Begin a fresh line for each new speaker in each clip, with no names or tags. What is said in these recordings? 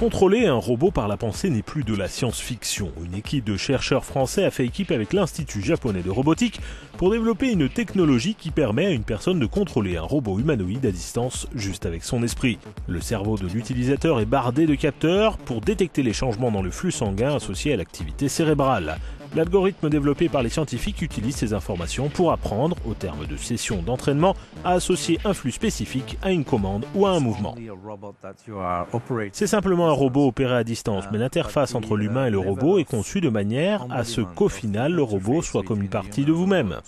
Contrôler un robot par la pensée n'est plus de la science-fiction. Une équipe de chercheurs français a fait équipe avec l'Institut japonais de robotique pour développer une technologie qui permet à une personne de contrôler un robot humanoïde à distance juste avec son esprit. Le cerveau de l'utilisateur est bardé de capteurs pour détecter les changements dans le flux sanguin associés à l'activité cérébrale. L'algorithme développé par les scientifiques utilise ces informations pour apprendre, au terme de sessions d'entraînement, à associer un flux spécifique à une commande ou à un mouvement. C'est simplement un robot opéré à distance, mais l'interface entre l'humain et le robot est conçue de manière à ce qu'au final, le robot soit comme une partie de vous-même.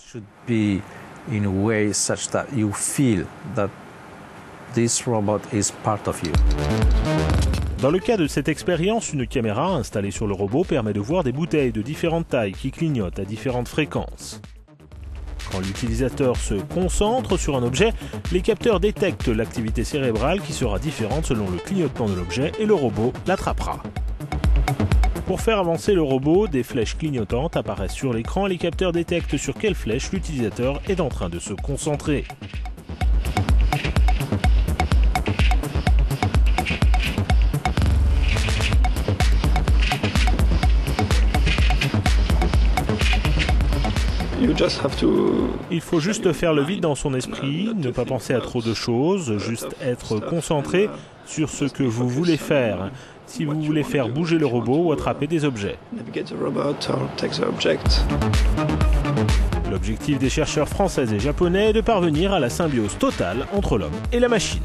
Dans le cas de cette expérience, une caméra installée sur le robot permet de voir des bouteilles de différentes tailles qui clignotent à différentes fréquences. Quand l'utilisateur se concentre sur un objet, les capteurs détectent l'activité cérébrale qui sera différente selon le clignotement de l'objet et le robot l'attrapera. Pour faire avancer le robot, des flèches clignotantes apparaissent sur l'écran et les capteurs détectent sur quelle flèche l'utilisateur est en train de se concentrer. Il faut juste faire le vide dans son esprit, ne pas penser à trop de choses, juste être concentré sur ce que vous voulez faire. Si vous voulez faire bouger le robot ou attraper des objets. L'objectif des chercheurs français et japonais est de parvenir à la symbiose totale entre l'homme et la machine.